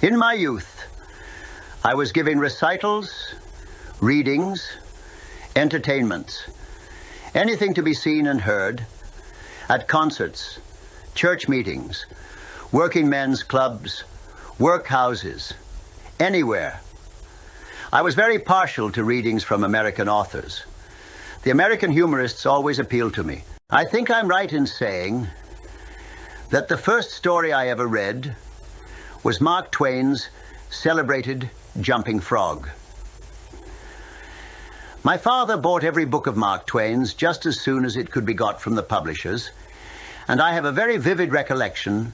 In my youth, I was giving recitals, readings, entertainments, anything to be seen and heard, at concerts, church meetings, working men's clubs, workhouses, anywhere. I was very partial to readings from American authors. The American humorists always appealed to me. I think I'm right in saying that the first story I ever read was Mark Twain's celebrated Jumping Frog. My father bought every book of Mark Twain's just as soon as it could be got from the publishers, and I have a very vivid recollection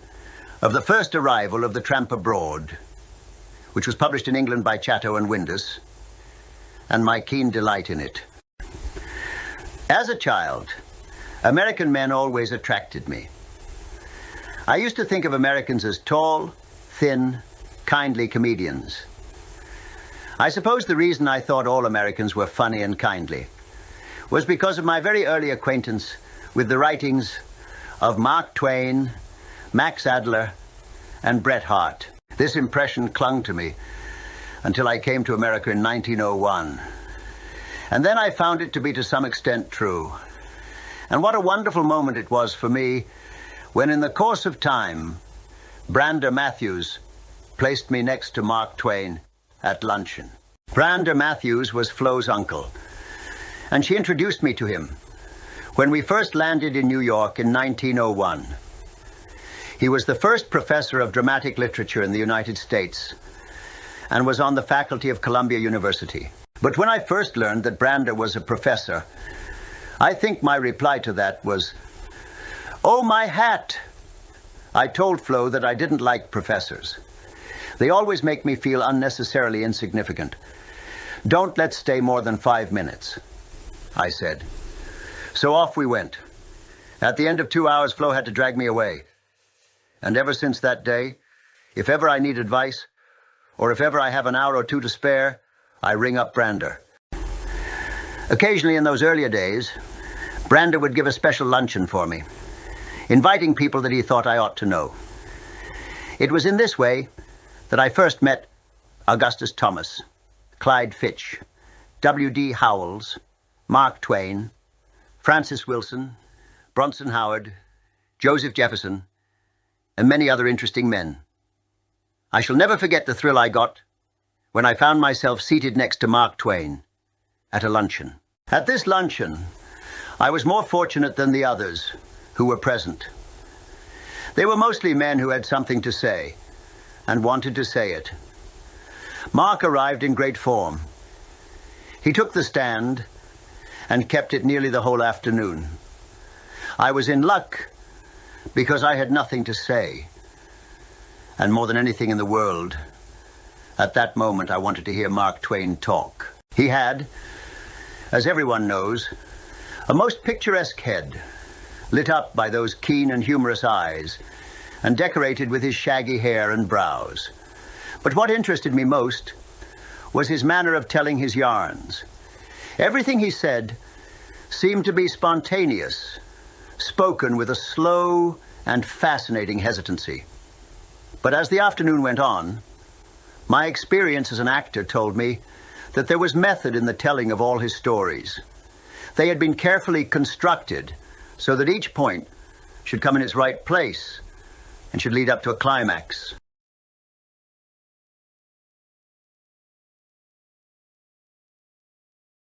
of the first arrival of The Tramp Abroad, which was published in England by Chatto and Windus, and my keen delight in it. As a child, American men always attracted me. I used to think of Americans as tall, thin, kindly comedians. I suppose the reason I thought all Americans were funny and kindly was because of my very early acquaintance with the writings of Mark Twain, Max Adler, and Bret Harte. This impression clung to me until I came to America in 1901. And then I found it to be to some extent true. And what a wonderful moment it was for me when in the course of time, Brander Matthews placed me next to Mark Twain at luncheon. Brander Matthews was Flo's uncle, and she introduced me to him when we first landed in New York in 1901. He was the first professor of dramatic literature in the United States and was on the faculty of Columbia University. But when I first learned that Brander was a professor, I think my reply to that was, "Oh, my hat!" I told Flo that I didn't like professors. They always make me feel unnecessarily insignificant. "Don't let's stay more than 5 minutes," I said. So off we went. At the end of 2 hours, Flo had to drag me away. And ever since that day, if ever I need advice, or if ever I have an hour or two to spare, I ring up Brander. Occasionally in those earlier days, Brander would give a special luncheon for me, inviting people that he thought I ought to know. It was in this way that I first met Augustus Thomas, Clyde Fitch, W.D. Howells, Mark Twain, Francis Wilson, Bronson Howard, Joseph Jefferson, and many other interesting men. I shall never forget the thrill I got when I found myself seated next to Mark Twain at a luncheon. At this luncheon, I was more fortunate than the others who were present. They were mostly men who had something to say and wanted to say it. Mark arrived in great form. He took the stand and kept it nearly the whole afternoon. I was in luck because I had nothing to say. And more than anything in the world, at that moment I wanted to hear Mark Twain talk. He had, as everyone knows, a most picturesque head, lit up by those keen and humorous eyes, and decorated with his shaggy hair and brows. But what interested me most was his manner of telling his yarns. Everything he said seemed to be spontaneous, spoken with a slow and fascinating hesitancy. But as the afternoon went on, my experience as an actor told me that there was method in the telling of all his stories. They had been carefully constructed so that each point should come in its right place and should lead up to a climax.